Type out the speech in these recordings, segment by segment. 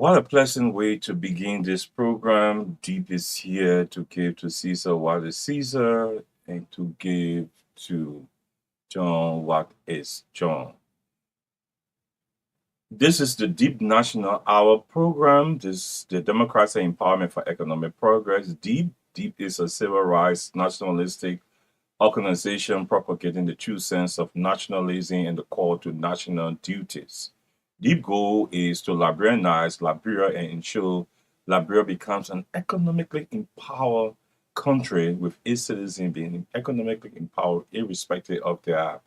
What a pleasant way to begin this program. Deep is here to give to Caesar what is Caesar and to give to John what is John. This is the Deep National Hour program. This the Democracy Empowerment for Economic Progress. Deep is a civil rights nationalistic organization propagating the true sense of nationalism and the call to national duties. Deep goal is to Liberianize Liberia and ensure Liberia becomes an economically empowered country with its citizens being economically empowered irrespective of their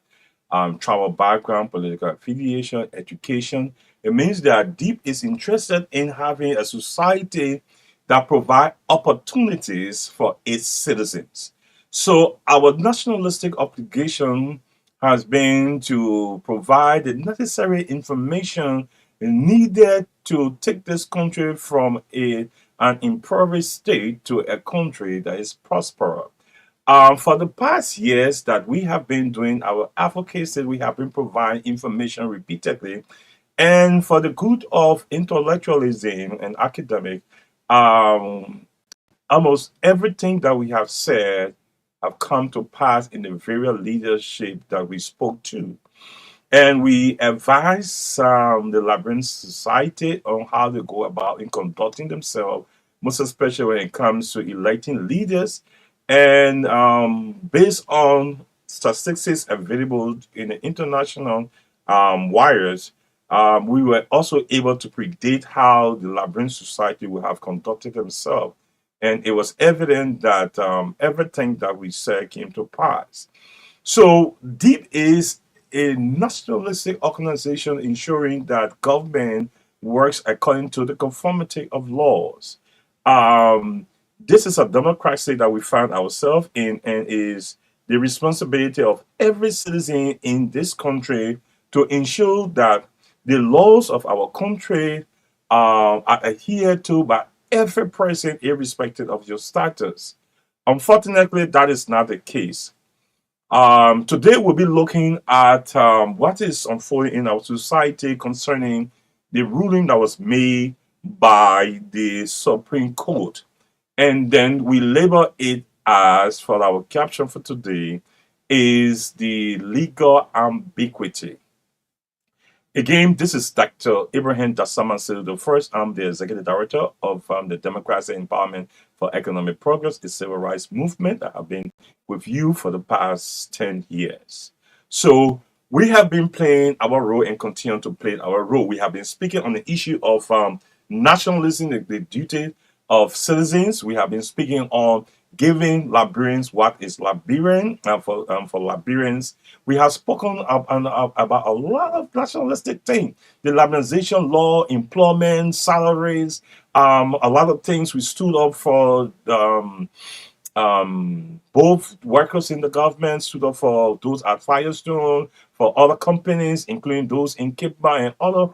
travel background, political affiliation, education. It means that Deep is interested in having a society that provide opportunities for its citizens. So our nationalistic obligation has been to provide the necessary information needed to take this country from an impoverished state to a country that is prosperous. For the past years that we have been doing our advocacy, we have been providing information repeatedly, and for the good of intellectualism and academic, um, almost everything that we have said have come to pass in the various leadership that we spoke to. And we advise the Liberian society on how to go about in conducting themselves, most especially when it comes to electing leaders. And based on statistics available in the international wires, we were also able to predict how the Liberian society would have conducted themselves. And it was evident that everything that we said came to pass. So DEEP is a nationalistic organization ensuring that government works according to the conformity of laws. Um, this is a democracy that we find ourselves in, and is the responsibility of every citizen in this country to ensure that the laws of our country are adhered to by every person, irrespective of your status. Unfortunately, that is not the case. Today we'll be looking at what is unfolding in our society concerning the ruling that was made by the Supreme Court. And then we label it as, for our caption for today, is the legal ambiguity. Again, this is Dr. Ibrahim Dassaman Sellu the first. I'm the executive director of the Democracy Empowerment for Economic Progress, the civil rights movement that have been with you for the past 10 years. So we have been playing our role and continue to play our role. We have been speaking on the issue of nationalism, the duty of citizens. We have been speaking on giving Liberians what is Liberian for Liberians. We have spoken about a lot of nationalistic things, the Liberalization law, employment, salaries, a lot of things. We stood up for both workers in the government, stood up for those at Firestone, for other companies, including those in Cape Bar and other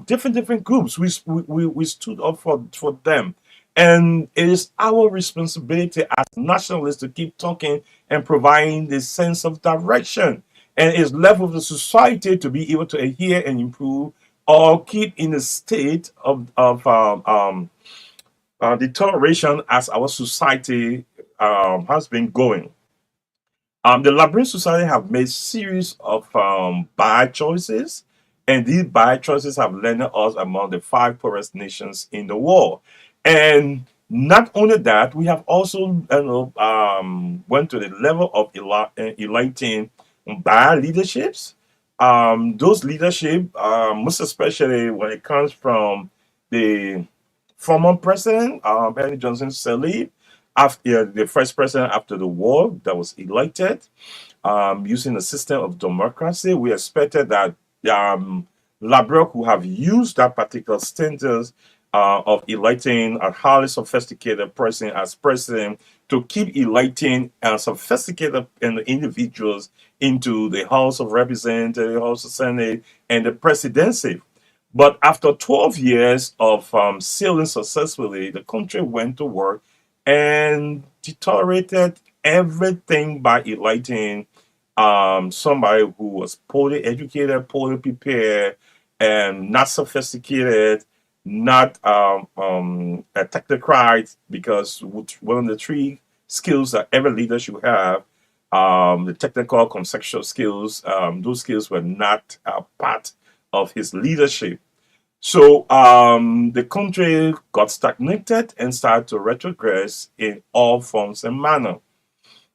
different groups. We stood up for them. And it is our responsibility as nationalists to keep talking and providing this sense of direction. And it's left with the society to be able to adhere and improve or keep in a state of deterioration as our society has been going. The Liberian society have made series of bad choices, and these bad choices have landed us among the five poorest nations in the world. And not only that, we have also went to the level of electing bad leaderships. Those leadership, most especially when it comes from the former president, Benny Johnson Sirleaf, after the first president after the war that was elected, using a system of democracy. We expected that Labrock who have used that particular standard of electing a highly sophisticated person as president to keep electing sophisticated individuals into the House of Representatives, House of Senate, and the presidency. But after 12 years of sailing successfully, the country went to work and deteriorated everything by electing somebody who was poorly educated, poorly prepared, and not sophisticated, not a technocrat, because one of the three skills that every leader should have, the technical conceptual skills, those skills were not part of his leadership. So the country got stagnated and started to retrogress in all forms and manner.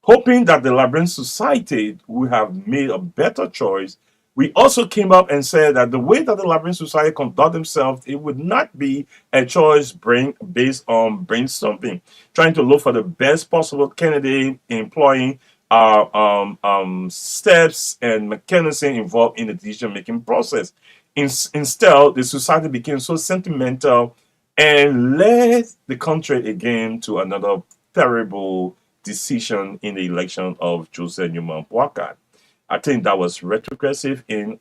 Hoping that the Liberian society would have made a better choice, we also came up and said that the way that the Liberian society conduct themselves, it would not be a choice based on brainstorming, trying to look for the best possible candidate, employing steps and mechanisms involved in the decision-making process. Instead, the society became so sentimental and led the country again to another terrible decision in the election of Jose Newman Boakai. I think that was retrogressive in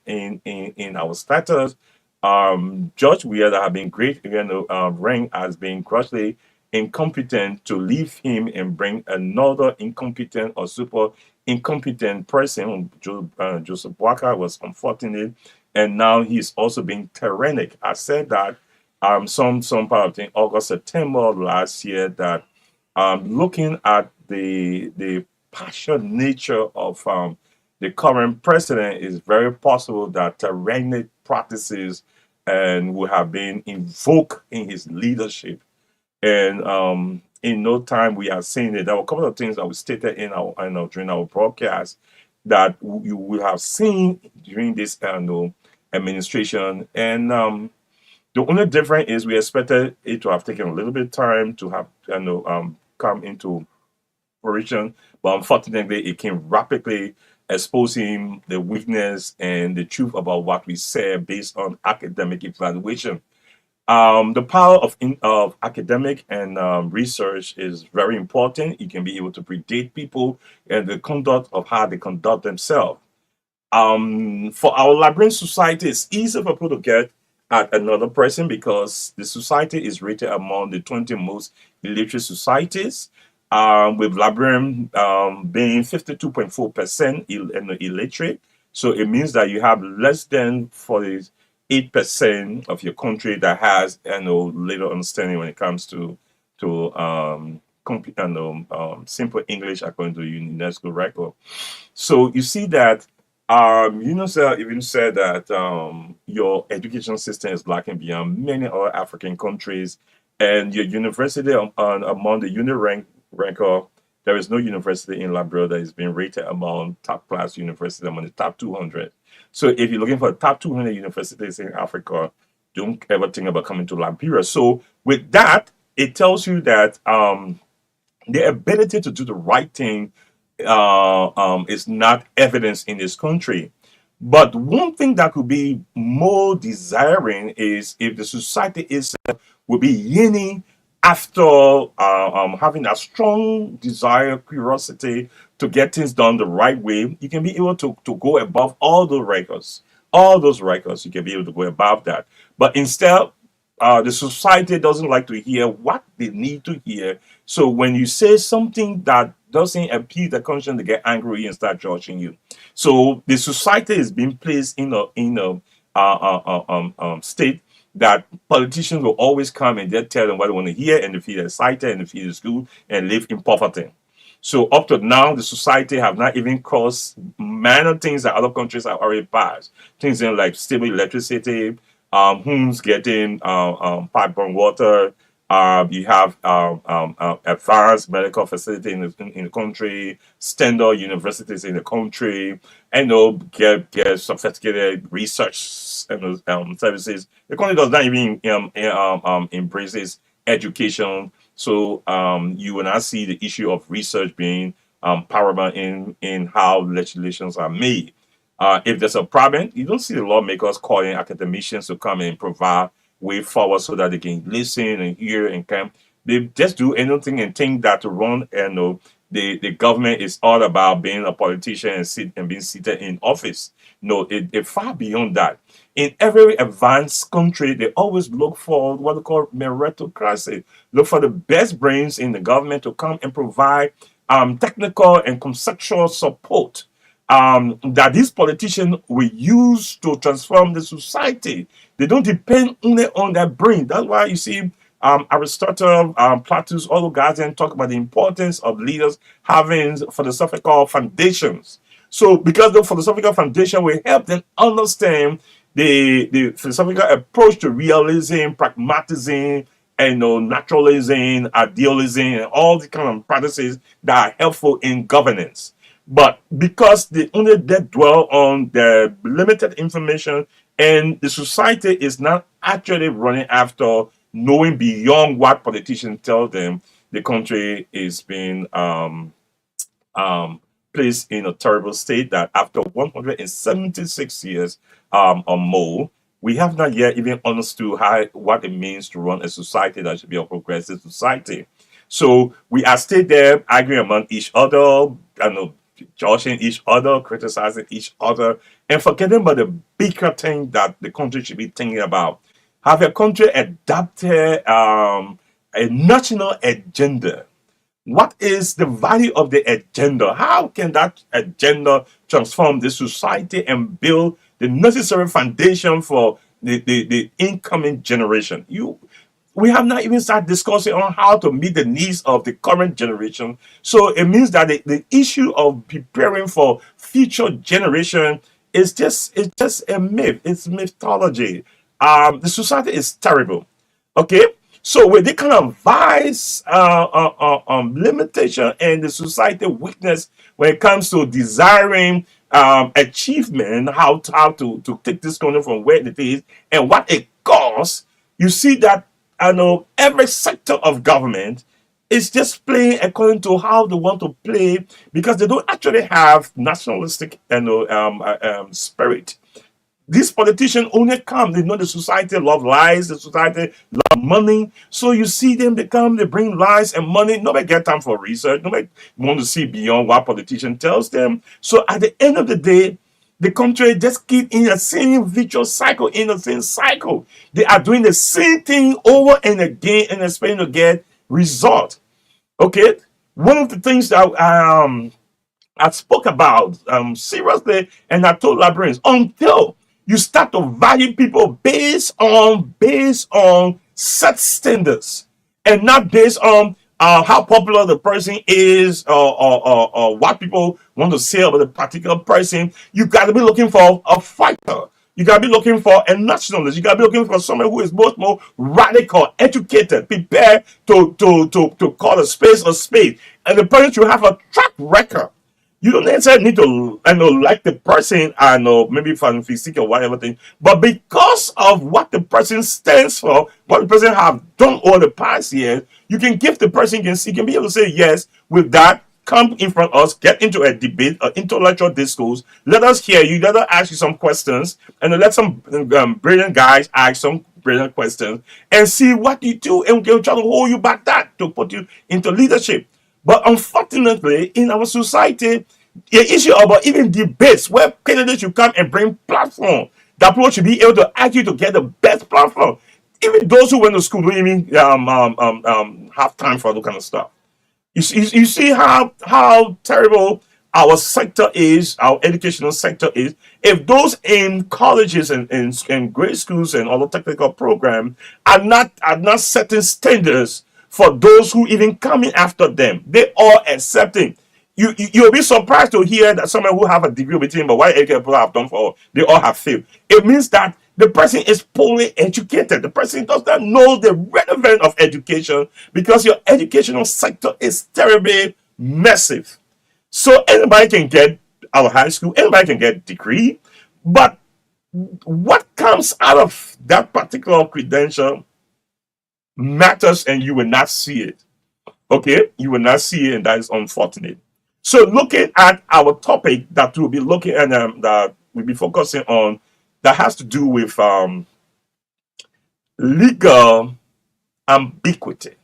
our status. George Weah that have been great, rank as being grossly incompetent, to leave him and bring another incompetent or super incompetent person. Joseph Boakai was unfortunate, and now he's also being tyrannic. I said that some part of the August September last year that looking at the passion nature of the current president, is very possible that tyrannic practices and would have been invoked in his leadership. And in no time, we are seeing it. There were a couple of things that we stated in during our broadcast that you will have seen during this administration. And the only difference is we expected it to have taken a little bit of time to have come into fruition, but unfortunately, it came rapidly, exposing the weakness and the truth about what we say based on academic evaluation. The power of academic and research is very important. You can be able to predict people and the conduct of how they conduct themselves. For our Liberian society, it's easy for people to get at another person because the society is rated among the 20 most illiterate societies, with Liberian being 52.4% illiterate. So it means that you have less than 48% of your country that has little understanding when it comes to simple English according to UNESCO record. So you see that UNICEF even said that your education system is lacking beyond many other African countries, and your university among the ranker, there is no university in Liberia that is being rated among top class universities among the top 200. So if you're looking for the top 200 universities in Africa, don't ever think about coming to Liberia. So with that, it tells you that the ability to do the right thing is not evidence in this country. But one thing that could be more desiring is if the society itself will be yearning after having a strong desire, curiosity to get things done the right way. You can be able to go above all those records. You can be able to go above that. But instead, the society doesn't like to hear what they need to hear. So when you say something that doesn't appeal the conscience, they get angry and start judging you. So the society is being placed in a state that politicians will always come and they tell them what they want to hear, and they feel excited and they feel it's good and live in poverty. So up to now, the society have not even caused minor things that other countries have already passed. Things like stable electricity, homes getting pipe-borne water. You have advanced medical facility in the country, standard universities in the country, and get sophisticated research services. The country does not even embraces education. So you will not see the issue of research being paramount in how legislations are made. If there's a problem, you don't see the lawmakers calling academicians to come and provide way forward so that they can listen and hear and come. They just do anything and think that to run and the government is all about being a politician and being seated in office. No, it far beyond that. In every advanced country, they always look for what they call meritocracy. Look for the best brains in the government to come and provide technical and conceptual support that these politicians will use to transform the society. They don't depend only on their brain. That's why you see Aristotle, Plato, all the guys then talk about the importance of leaders having philosophical foundations. So because the philosophical foundation will help them understand the philosophical approach to realism, pragmatism, and naturalism, idealism, and all the kind of practices that are helpful in governance. But because they only they dwell on the limited information, and the society is not actually running after knowing beyond what politicians tell them, the country is being um, placed in a terrible state that after 176 years or more, we have not yet even understood what it means to run a society that should be a progressive society. So we are still there arguing among each other, judging each other, criticizing each other, and forgetting about the bigger thing that the country should be thinking about. Have a country adopted a national agenda? What is the value of the agenda? How can that agenda transform the society and build the necessary foundation for the incoming generation? We have not even started discussing on how to meet the needs of the current generation. So it means that the issue of preparing for future generation is just a myth. It's mythology. The society is terrible. Okay, so with the kind of vice, limitation, and the society weakness when it comes to desiring achievement, how to take this country from where it is and what it costs, you see that every sector of government is just playing according to how they want to play because they don't actually have nationalistic spirit. These politicians only come. They know the society love lies, the society love money. So you see them, they bring lies and money. Nobody get time for research. Nobody want to see beyond what politician tells them. So at the end of the day, the country just keep in the same vicious cycle, in the same cycle. They are doing the same thing over and again and expecting to get result. Okay. One of the things that I spoke about seriously, and I told librarians until you start to value people based on set standards and not based on how popular the person is or what people want to say about a particular person. You got to be looking for a fighter. You got to be looking for a nationalist. You got to be looking for someone who is much more radical, educated, prepared to call a space a spade. And the person should have a track record. You don't necessarily need to, like the person, maybe from physique or whatever thing, but because of what the person stands for, what the person have done over the past years, you can give the person, you can be able to say yes with that. Come in front of us, get into a debate, an intellectual discourse. Let us hear you. Let us ask you some questions, and then let some brilliant guys ask some brilliant questions, and see what you do, and we'll try to hold you back that to put you into leadership. But unfortunately, in our society, the issue about even debates where candidates should come and bring platform that people should be able to argue to get the best platform. Even those who went to school don't even have time for all that kind of stuff. You see how terrible our sector is, our educational sector is. If those in colleges and grade schools and other technical programs are not setting standards for those who even coming after them, they are accepting. You'll be surprised to hear that someone who have a degree with him, but what educated people have done for, they all have failed. It means that the person is poorly educated. The person does not know the relevance of education because your educational sector is terribly massive. So anybody can get out of high school, anybody can get a degree, but what comes out of that particular credential matters, and you will not see it. Okay, you will not see it, and that is unfortunate. So looking at our topic that we'll be looking at, that we'll be focusing on, that has to do with legal ambiguity.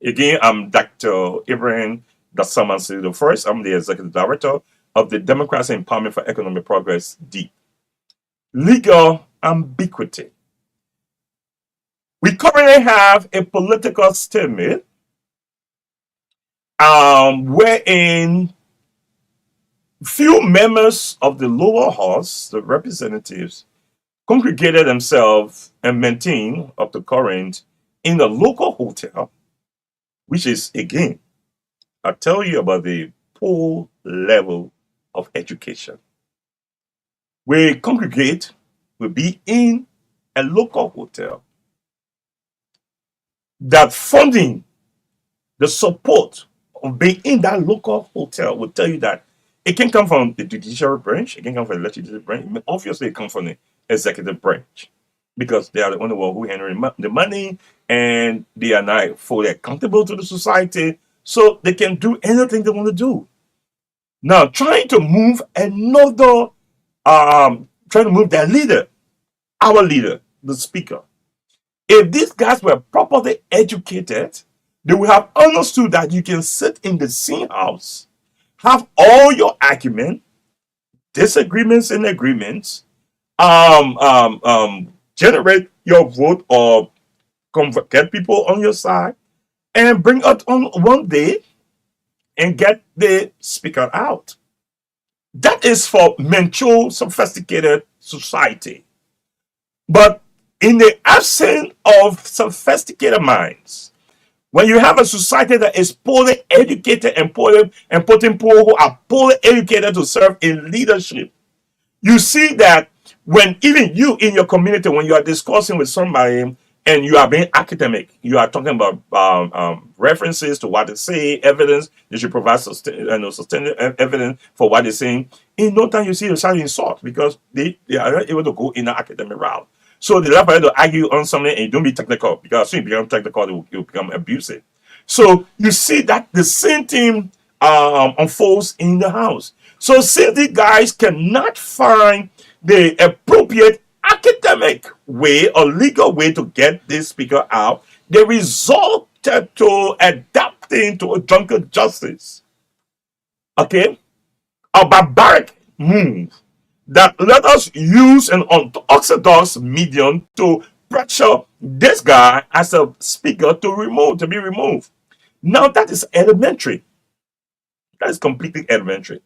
Again, I'm Dr. Ibrahim Dasaman the first. I'm the executive director of the Democracy Empowerment for Economic Progress, DEEP. Legal ambiguity. We currently have a political stalemate wherein Few members of the lower house, the representatives, congregated themselves and maintained up to current in a local hotel, which is again, I tell you about the poor level of education. We congregate, we be in a local hotel. That funding, the support of being in that local hotel will tell you that it can come from the judicial branch, it can come from the legislative branch, obviously it comes from the executive branch because they are the only one who handle the money and they are not fully accountable to the society, so they can do anything they want to do. Now, trying to move another, trying to move their leader, our leader, the speaker. If these guys were properly educated, they would have understood that you can sit in the same house, have all your argument, disagreements and agreements, generate your vote or get people on your side, and bring it on one day and get the speaker out. That is for mature, sophisticated society. But in the absence of sophisticated minds, when you have a society that is poorly educated and putting people who are poorly educated to serve in leadership, you see that when even you in your community, when you are discussing with somebody and you are being academic, you are talking about references to what they say, evidence, you should provide sustained evidence for what they're saying. In no time, you see the side insult because they are not able to go in the academic route. So they love to argue on something and don't be technical because as soon as you become technical, you become abusive. So you see that the same thing unfolds in the house. So since the guys cannot find the appropriate academic way or legal way to get this speaker out, they resorted to adapting to a drunken justice. Okay? A barbaric move that let us use an unorthodox medium to pressure this guy as a speaker to be removed. Now that is elementary. That is completely elementary.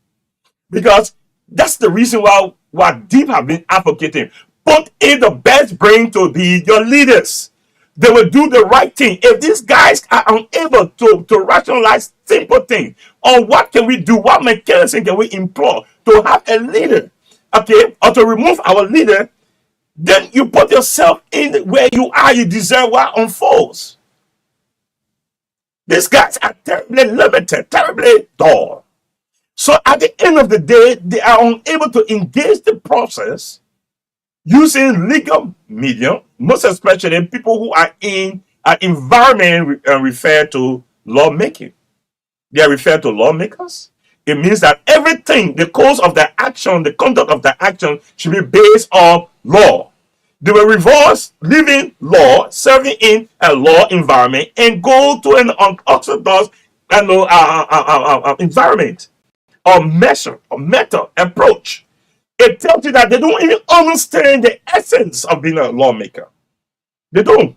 Because that's the reason why what Deep have been advocating. Put in the best brain to be your leaders. They will do the right thing. If these guys are unable to rationalize simple things, or what can we do? What mechanism can we employ to have a leader? Okay, or to remove our leader, then you put yourself in where you are, you deserve what unfolds. These guys are terribly limited, terribly dull. So at the end of the day, they are unable to engage the process using legal medium, most especially people who are in an environment referred to lawmaking. They are referred to lawmakers. It means that everything, the course of their action, the conduct of their action should be based on law. They will reverse living law, serving in a law environment, and go to an unorthodox environment or measure or method approach. It tells you that they don't even understand the essence of being a lawmaker. They don't.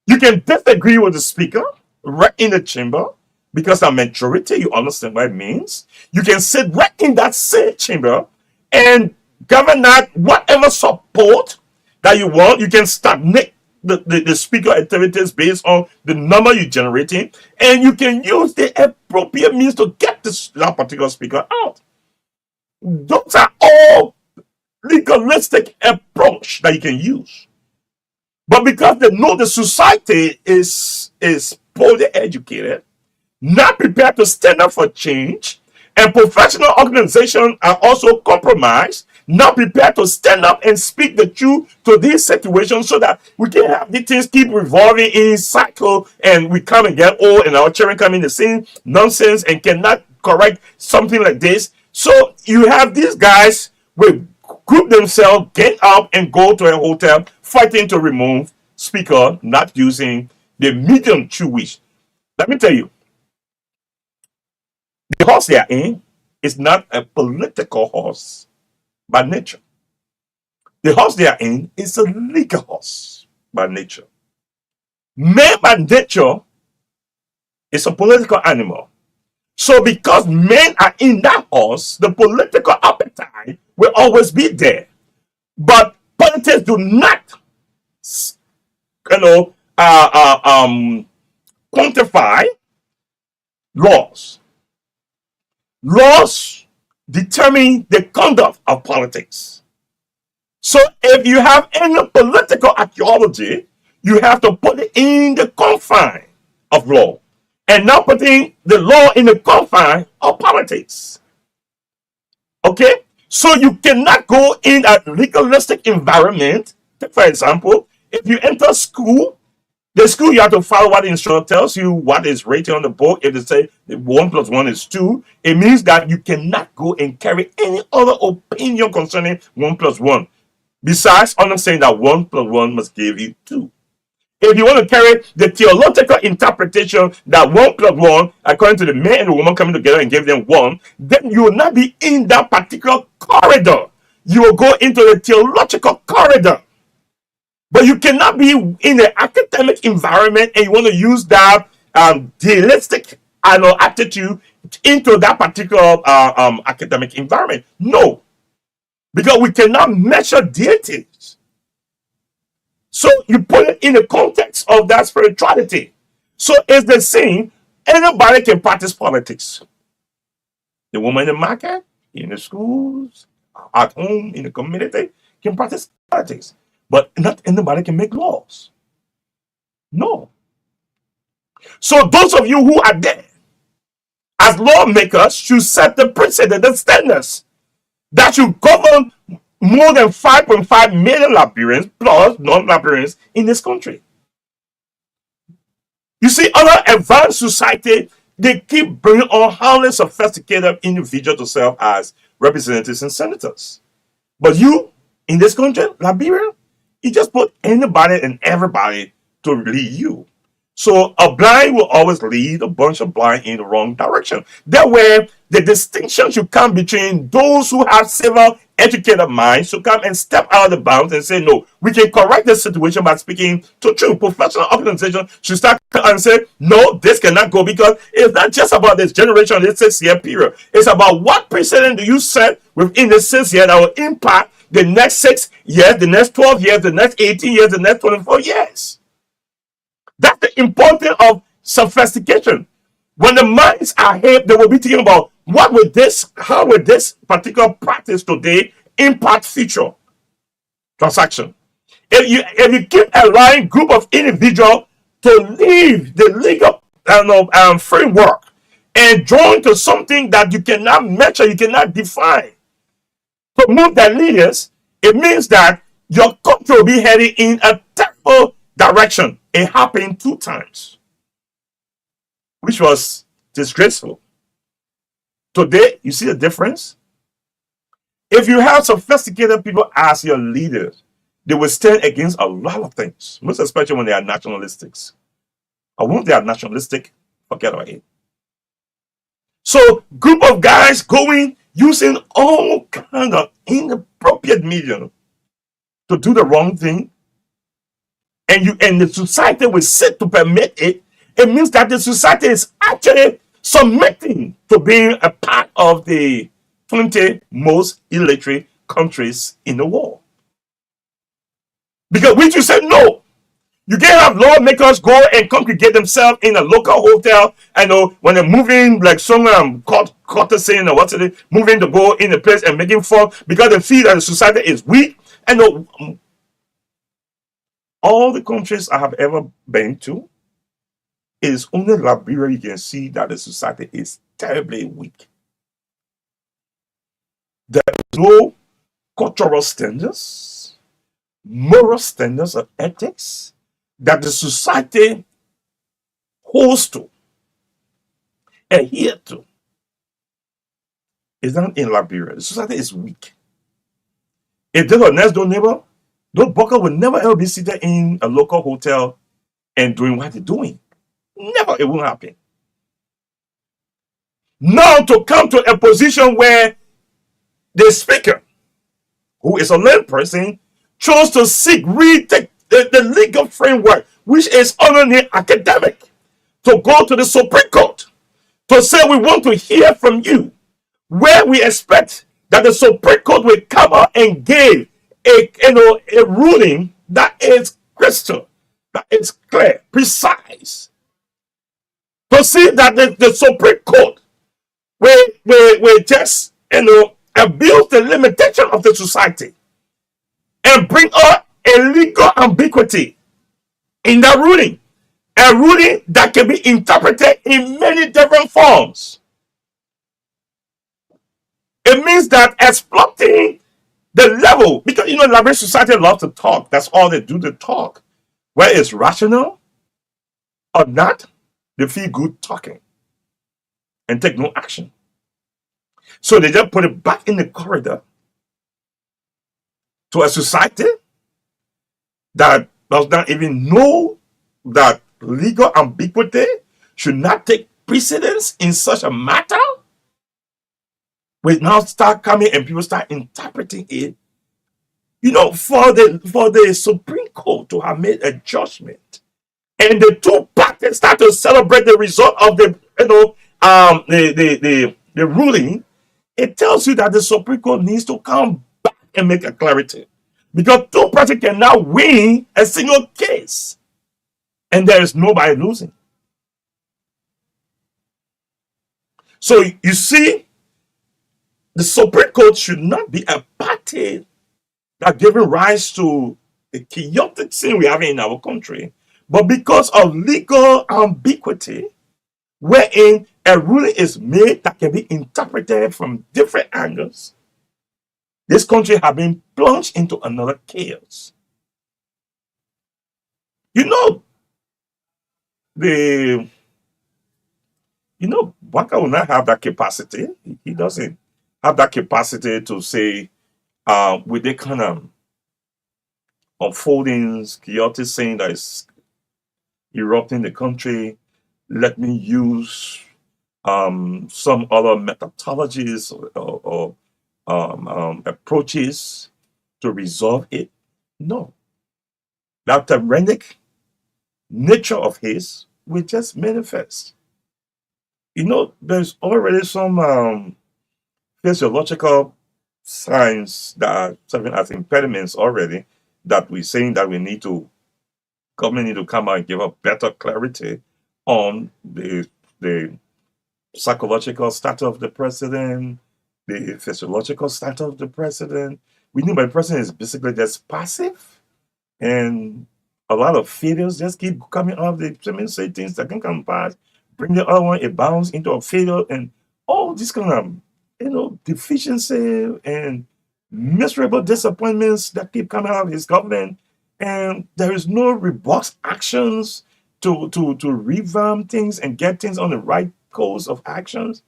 You can disagree with the speaker right in the chamber because of maturity, you understand what it means. You can sit right in that same chamber and govern that whatever support that you want. You can stagnate the speaker activities based on the number you're generating, and you can use the appropriate means to get that particular speaker out. Those are all legalistic approach that you can use. But because they know the society is poorly educated, not prepared to stand up for change, and professional organizations are also compromised, not prepared to stand up and speak the truth to these situations so that we can have the things keep revolving in cycle and we come and get old and our children come in the same nonsense and cannot correct something like this. So you have these guys will group themselves, get up and go to a hotel fighting to remove speaker, not using the medium through which. Let me tell you, the horse they are in is not a political horse by nature. The horse they are in is a legal horse by nature. Man by nature is a political animal. So because men are in that house, the political appetite will always be there. But politics do not, you know, quantify laws. Laws determine the conduct of politics. So if you have any political ideology, you have to put it in the confine of law and not putting the law in the confine of politics. Okay? So you cannot go in a legalistic environment. For example, if you enter school, the school, you have to follow what the instructor tells you, what is written on the book. If they say 1 plus 1 is 2, it means that you cannot go and carry any other opinion concerning 1 plus 1. Besides understanding that 1 plus 1 must give you 2. If you want to carry the theological interpretation that 1 plus 1, according to the man and the woman coming together and give them 1, then you will not be in that particular corridor. You will go into the theological corridor. But you cannot be in an academic environment and you want to use that deistic attitude into that particular academic environment. No. Because we cannot measure deities. So you put it in the context of that spirituality. So it's the same. Anybody can practice politics. The woman in the market, in the schools, at home, in the community, can practice politics. But not anybody can make laws. No. So those of you who are there as lawmakers should set the precedent, the standards that should govern more than 5.5 million Liberians plus non-Liberians in this country. You see, other advanced society, they keep bringing on highly sophisticated individuals to serve as representatives and senators. But you, in this country, Liberia, you just put anybody and everybody to lead you. So a blind will always lead a bunch of blind in the wrong direction. That way, the distinction should come between those who have civil educated minds to come and step out of the bounds and say, no, we can correct this situation by speaking to true professional organization should start and say, no, this cannot go, because it's not just about this generation, this 6-year period. It's about what precedent do you set within the 6 years that will impact the next 6 years, the next 12 years, the next 18 years, the next 24 years. That's the importance of sophistication. When the minds are hip, they will be thinking about how will this particular practice today impact future transaction. If you keep allowing group of individuals to leave the legal framework and join to something that you cannot measure, you cannot define, to move their leaders, it means that your country will be heading in a terrible direction. It happened 2 times, which was disgraceful. Today, you see the difference? If you have sophisticated people as your leaders, they will stand against a lot of things, most especially when they are nationalistic. Or when they are nationalistic, forget about it. So, group of guys going, using all kind of inappropriate medium to do the wrong thing, and the society will sit to permit it, it means that the society is actually submitting to being a part of the 20 most illiterate countries in the world. Because when you say no, you can't have lawmakers go and congregate themselves in a local hotel. I know when they're moving, like some courtesan or what's it, moving to go in a place and making fun because they feel that the society is weak. And all the countries I have ever been to, it is only Liberia you can see that the society is terribly weak. There is no cultural standards, moral standards of ethics that the society holds to, adhere to. It's not in Liberia. The society is weak. If there's a next door neighbor, those buckers will never ever be seated in a local hotel and doing what they're doing. Never, it won't happen. Now to come to a position where the speaker, who is a lay person, chose to read the legal framework, which is only academic, to go to the Supreme Court to say we want to hear from you, where we expect that the Supreme Court will come out and give a ruling that is crystal, that is clear, precise, to see that the Supreme Court will just abuse the limitation of the society and bring out a legal ambiguity in that ruling, a ruling that can be interpreted in many different forms. It means that exploiting the level, because Liberian society loves to talk. That's all they do, to talk. Whether it's rational or not, they feel good talking and take no action. So they just put it back in the corridor to a society that does not even know that legal ambiguity should not take precedence in such a matter. We now start coming and people start interpreting it. For the Supreme Court to have made a judgment, and the two parties start to celebrate the result of the ruling, it tells you that the Supreme Court needs to come back and make a clarity, because two parties can now win a single case, and there is nobody losing. So you see, the Supreme Court should not be a party that giving rise to the chaotic scene we have in our country, but because of legal ambiguity, wherein a ruling is made that can be interpreted from different angles, this country has been plunged into another chaos. Waka will not have that capacity. He doesn't have that capacity to say, with the kind of unfoldings, chaotic scene that is erupting the country, let me use some other methodologies or approaches to resolve it. No. That tyrannic nature of his will just manifest. There's already some physiological signs that are serving as impediments already, that we're saying that government need to come out and give a better clarity on the psychological status of the president, the physiological status of the president. We know the president is basically just passive, and a lot of failures just keep coming out of the say things that can come past, bring the other one, it bounce into a failure, and all this kind of deficiency and miserable disappointments that keep coming out of his government, and there is no robust actions to revamp things and get things on the right course of actions.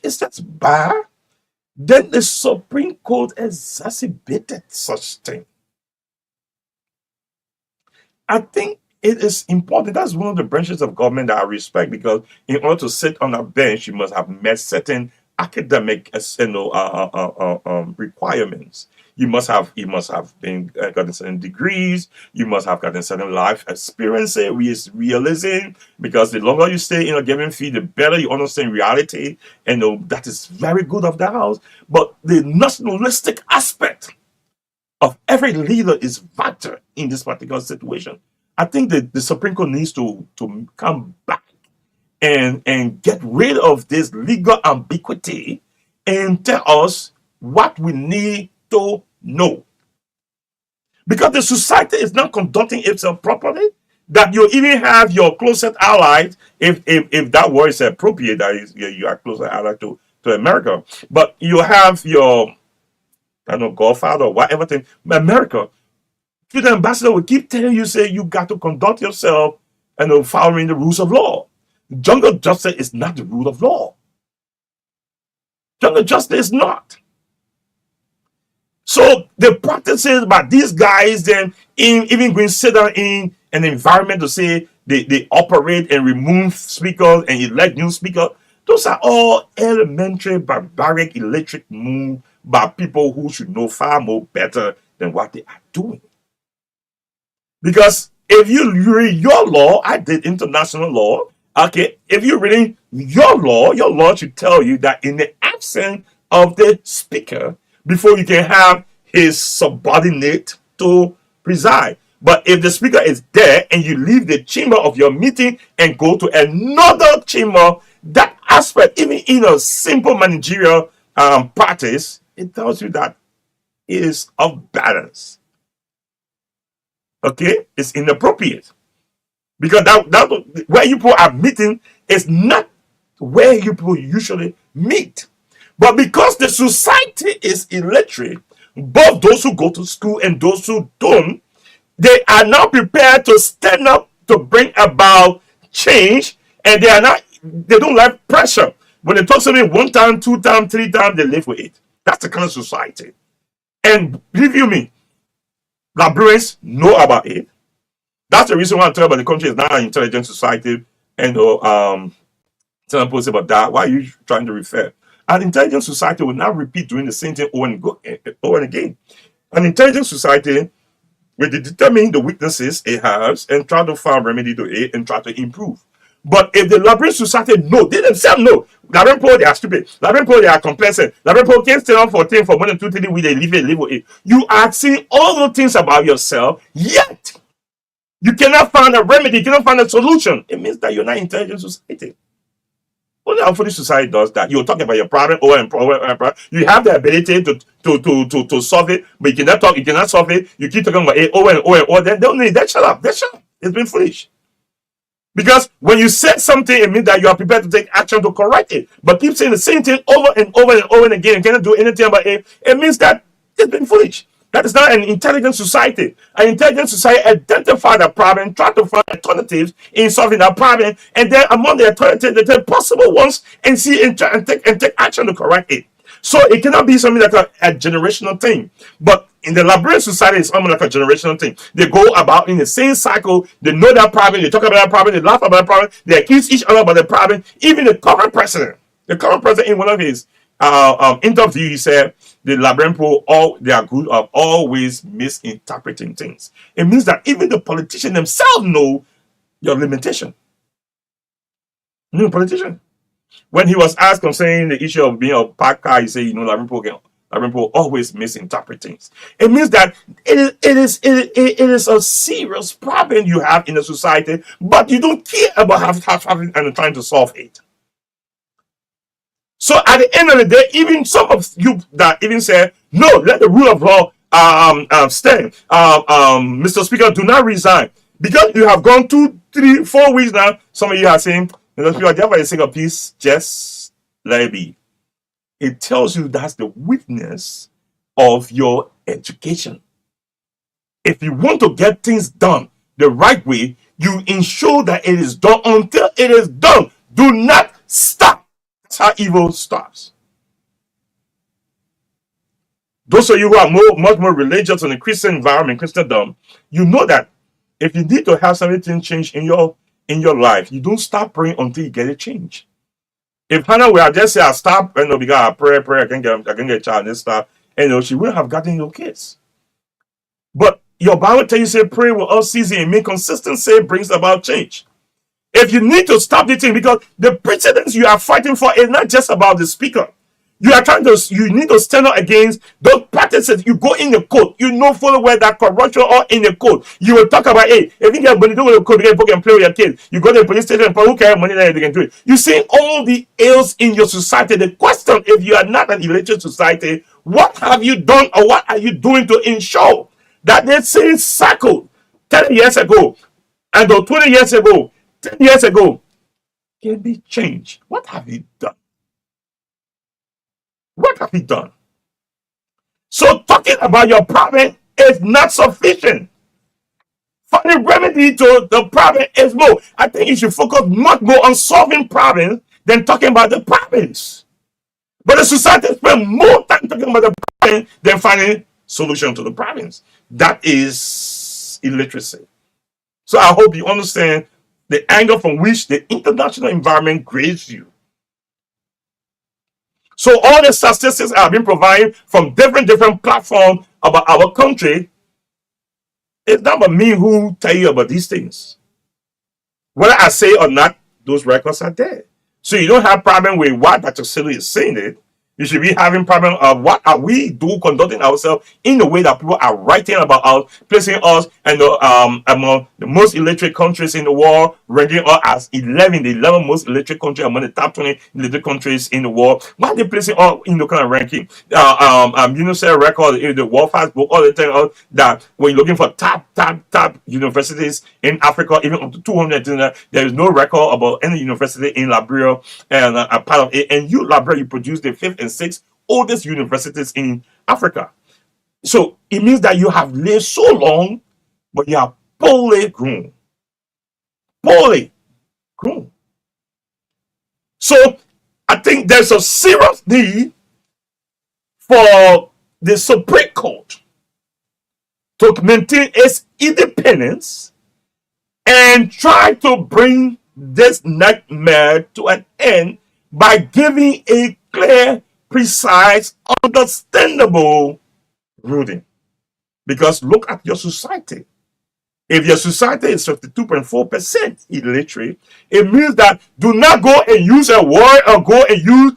It's just bad. Then the Supreme Court exacerbated such thing. I think it is important. That's one of the branches of government that I respect, because in order to sit on a bench, you must have met certain academic requirements. You must have been gotten certain degrees. You must have gotten certain life experience with realism, because the longer you stay in a given field, the better you understand reality, and that is very good of the house. But the nationalistic aspect of every leader is vital in this particular situation. I think that the Supreme Court needs to come back and get rid of this legal ambiguity and tell us what we need to know. Because the society is not conducting itself properly, that you even have your closest allies, if that word is appropriate, that is, you are closer ally to America, but you have your, godfather or whatever thing, America, the ambassador will keep telling you, say, you got to conduct yourself following the rules of law. Jungle justice is not the rule of law. Jungle justice is not. So the practices by these guys, then even going to sit down in an environment to say they operate and remove speakers and elect new speakers, those are all elementary, barbaric, electric moves by people who should know far more better than what they are doing. Because if you read your law, I did international law, Okay, if you're reading your law should tell you that in the absence of the speaker, before you can have his subordinate to preside. But if the speaker is there and you leave the chamber of your meeting and go to another chamber, that aspect, even in a simple managerial practice, it tells you that it is off balance. Okay, it's inappropriate. Because that where you people are meeting is not where you people usually meet. But because the society is illiterate, both those who go to school and those who don't, they are now prepared to stand up to bring about change, and they don't like pressure. When they talk to me one time, two times, three times, they live with it. That's the kind of society. And believe you me, librarians know about it. That's the reason why I'm talking about the country is not an intelligent society. And some people say about that. Why are you trying to refer? An intelligent society will not repeat doing the same thing over and again. An intelligent society will determine the weaknesses it has and try to find remedy to it and try to improve. But if the librarian society know, they themselves know, librarian people they are stupid, librarian people they are complacent, librarian people can't stay on for 10 for more than 2 3 weeks, they live with it. You are seeing all those things about yourself, yet you cannot find a remedy, you cannot find a solution. It means that you're not intelligent society. Only a foolish society does that. You'll talk about your problem over and over. You have the ability to solve it, but you cannot talk, you cannot solve it. You keep talking about it over and over and over. Then don't need that. Shut up. That shut up. It's been foolish. Because when you say something, it means that you are prepared to take action to correct it. But keep saying the same thing over and over and over and again and cannot do anything about it. It means that it's been foolish. That is not an intelligent society. An intelligent society identify the problem, try to find alternatives in solving that problem, and then among the alternatives, they take possible ones and see and take action to correct it. So it cannot be something like a generational thing. But in the librarian society, it's almost like a generational thing. They go about in the same cycle. They know that problem. They talk about that problem. They laugh about that problem. They accuse each other about the problem. Even the current president in one of his interview, he said the librarian people they are good of always misinterpreting things. It means that even the politicians themselves know your limitation. Politician. When he was asked concerning the issue of being a packer, he said, librarian people always misinterpret things. It means that it is a serious problem you have in the society, but you don't care about having and trying to solve it. So at the end of the day, even some of you that even say, no, let the rule of law stand. Mr. Speaker, do not resign. Because you have gone 2, 3, 4 weeks now, some of you are saying, Mr. Speaker, just for the sake of peace, just let it be. It tells you that's the weakness of your education. If you want to get things done the right way, you ensure that it is done until it is done. Do not stop. That's how evil starts. Those of you who are much more religious in the Christian environment, Christendom, you know that if you need to have something change in your life, you don't stop praying until you get a change. If Hannah would have just said, I'll stop, because I pray, I can get a child and stuff, she wouldn't have gotten your kids. But your Bible tells you, say, pray without ceasing and make consistency brings about change. If you need to stop the thing, because the precedents you are fighting for is not just about the speaker. You need to stand up against those practices. You go in the court, you know fully well that corruption or in the court. You will talk about, hey, if you get money, do with the court, you can play with your kids. You go to the police station, and who carry money, then they can do it. You see all the ills in your society. The question, if you are not an illiterate society, what have you done or what are you doing to ensure that the same cycle 10 years ago and 20 years ago, 10 years ago can be changed? What have you done? What have you done? So talking about your problem is not sufficient. Finding remedy to the problem is more. I think you should focus much more on solving problems than talking about the problems. But the society spends more time talking about the problem than finding solution to the problems. That is illiteracy. So I hope you understand the angle from which the international environment grades you. So all the statistics have been provided from different platforms about our country. It's not about me who tell you about these things. Whether I say or not, those records are there. So you don't have problem with what Dr. Sellu is saying it. You should be having problem of what are we do conducting ourselves in the way that people are writing about us, placing us and among the most illiterate countries in the world, ranking us as the 11 most illiterate countries among the top 20 illiterate countries in the world. Why are they placing us in the kind of ranking? UNICEF record, the World Fast Book, all the time that when you're looking for top universities in Africa, even up to 200, there is no record about any university in Liberia and a part of it. And you, Liberia, you produce the fifth and sixth oldest universities in Africa. So it means that you have lived so long, but you are poorly grown. Poorly grown. So I think there's a serious need for the Supreme Court to maintain its independence and try to bring this nightmare to an end by giving a clear, precise, understandable ruling. Because look at your society. If your society is 52.4% illiterate, it means that do not go and use a word or go and use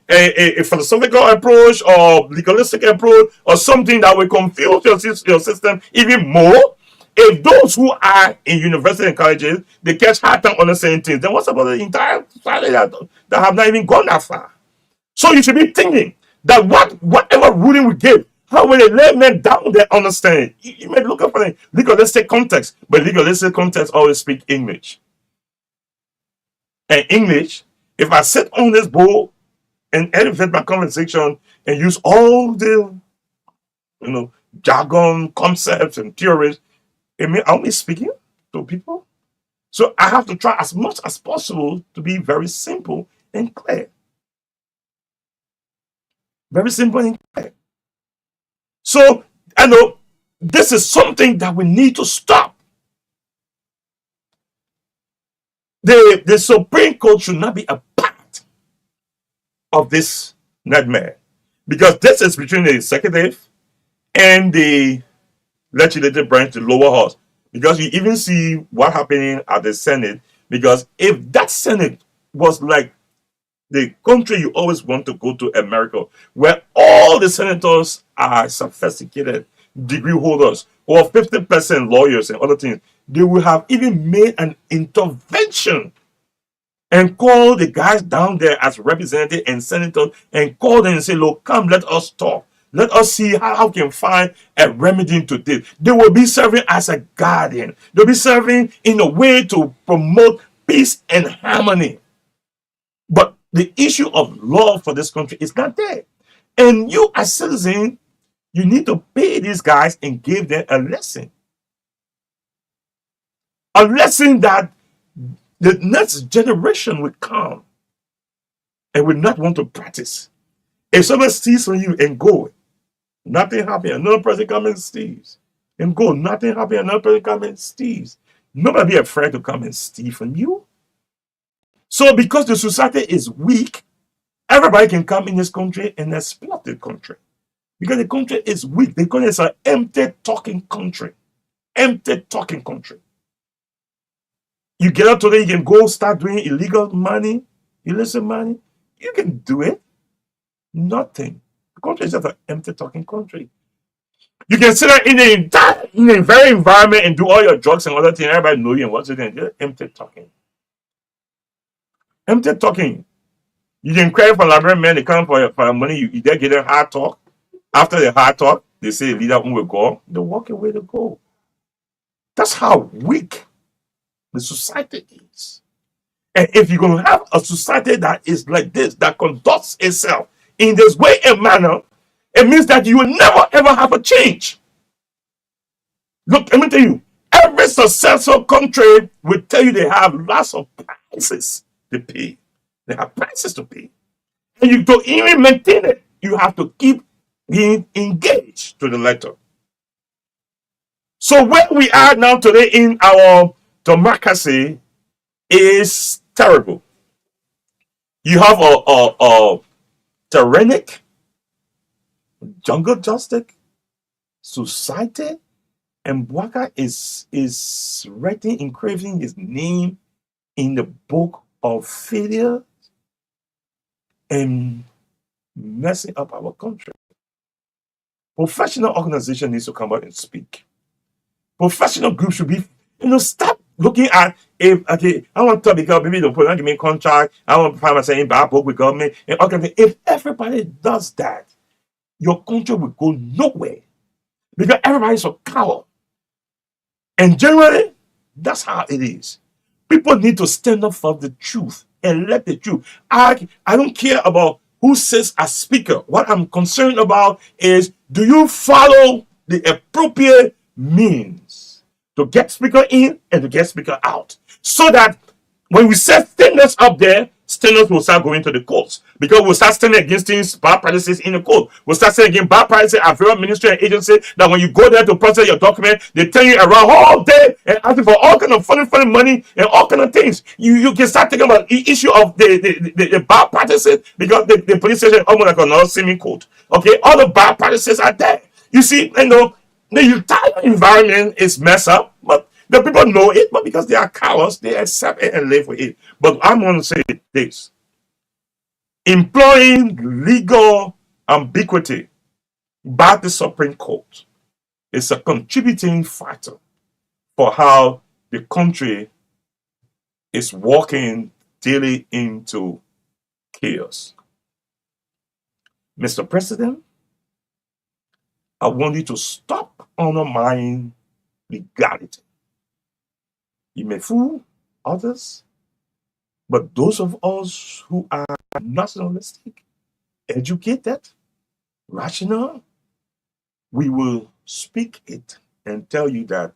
a philosophical approach or legalistic approach or something that will confuse your system even more. If those who are in university and colleges, they catch hard time understanding things, then what's about the entire society that have not even gone that far? So you should be thinking that whatever ruling we give, how will they let men down their understanding? You may look up for the legalistic context, but legalistic context always speak English. And English, if I sit on this board and elevate my conversation and use all the jargon, concepts, and theories, it may only speaking to people. So I have to try as much as possible to be very simple and clear. Very simple and clear. So I know this is something that we need to stop. The Supreme Court should not be a part of this nightmare, because this is between the executive and the legislative branch, the lower house. Because you even see what happening at the Senate. Because if that Senate was like the country you always want to go to, America, where all the senators are sophisticated degree holders or 50% lawyers and other things, they will have even made an intervention and call the guys down there as representatives and senators and call them and say, look, come, let us talk. Let us see how we can find a remedy to this. They will be serving as a guardian. They'll be serving in a way to promote peace and harmony. But the issue of law for this country is not there. And you as citizens, you need to pay these guys and give them a lesson. A lesson that the next generation will come and will not want to practice. If someone steals from you and go, nothing happens. Another person comes and steals and go. Nothing happens. Another person comes and steals. Nobody be afraid to come and steal from you. So because the society is weak, everybody can come in this country and exploit the country. Because the country is weak. The country is an empty talking country. Empty talking country. You get up today, you can go start doing illegal money, illicit money. You can do it. Nothing. The country is just an empty talking country. You can sit there in the very environment and do all your drugs and other things. Everybody know you and what's it doing. Just empty talking. Empty talking. You can cry for Liberian men, they come for your money, you get a hard talk. After the hard talk, they say the leader will go, they walk away to go. That's how weak the society is. And if you're going to have a society that is like this, that conducts itself in this way and manner, it means that you will never ever have a change. Look, let me tell you, every successful country will tell you they have lots of prices to pay. They have prices to pay. And you don't even maintain it. You have to keep being engaged to the letter. So where we are now today in our democracy is terrible. You have a tyrannic, jungle justice society, and Bwaka is writing, engraving his name in the book of failure and messing up our country. Professional organization needs to come out and speak. Professional groups should be, stop looking at if okay, I want to because maybe the program give me a contract, I want to find myself in bad book with government and okay. If everybody does that, your country will go nowhere because everybody's a coward. And generally, that's how it is. People need to stand up for the truth and let the truth. I don't care about who says as speaker. What I'm concerned about is, do you follow the appropriate means to get speaker in and to get speaker out? So that when we set standards up there, standards will start going to the courts because we'll start standing against things, bad practices in the court. We'll start standing against bad practices at various ministry and agency that when you go there to process your document, they turn you around all day and asking for all kind of funny money and all kind of things. You can start thinking about the issue of the bad practices because the police station is almost like another swimming court. Okay, all the bad practices are there. You see, the entire environment is messed up, but the people know it, but because they are cowards, they accept it and live with it. But I'm going to say this. Employing legal ambiguity by the Supreme Court is a contributing factor for how the country is walking daily into chaos. Mr. President, I want you to stop undermining legality. You may fool others, but those of us who are nationalistic, educated, rational, we will speak it and tell you that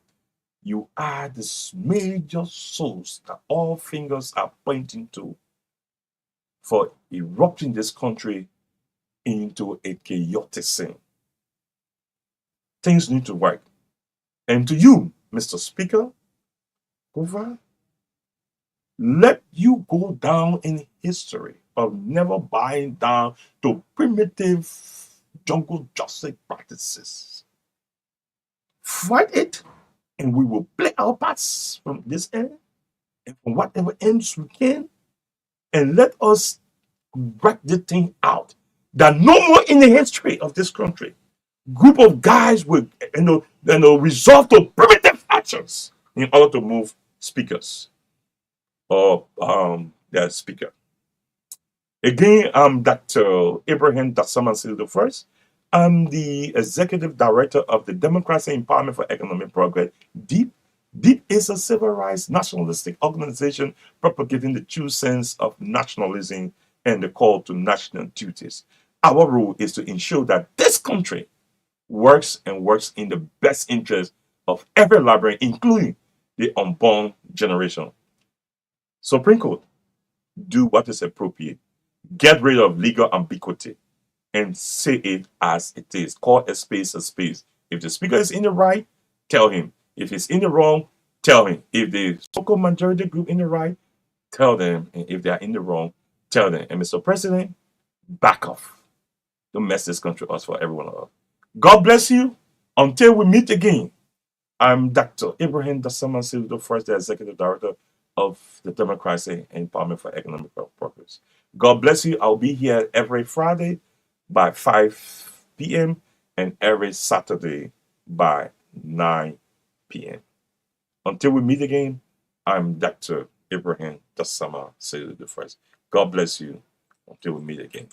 you are this major source that all fingers are pointing to for erupting this country into a chaotic scene. Things need to work. And to you, Mr. Speaker, over, let you go down in history of never buying down to primitive jungle justice practices. Fight it, and we will play our parts from this end and from whatever ends we can, and let us work the thing out. That no more in the history of this country, group of guys will resort to primitive actions in order to move speakers or their speaker. Again, I'm Dr. Abraham Dassama Sellu first. I'm the Executive Director of the Democracy Empowerment for Economic Progress, DEEP. DEEP is a civil rights nationalistic organization propagating the true sense of nationalism and the call to national duties. Our role is to ensure that this country works in the best interest of every Liberian, including the unborn generation. Supreme Court, do what is appropriate. Get rid of legal ambiguity and say it as it is. Call a space a space. If the speaker is in the right, tell him. If he's in the wrong, tell him. If the so-called majority group in the right, tell them. And if they are in the wrong, tell them. And Mr. President, back off. Don't mess this country up for everyone else. God bless you. Until we meet again, I'm Dr. Abraham Dassama Sellu first, the Executive Director of the Democracy and Empowerment for Economic Progress. God bless you. I'll be here every Friday by 5 p.m. and every Saturday by 9 p.m. Until we meet again, I'm Dr. Abraham Dassama Sellu first. God bless you. Until we meet again.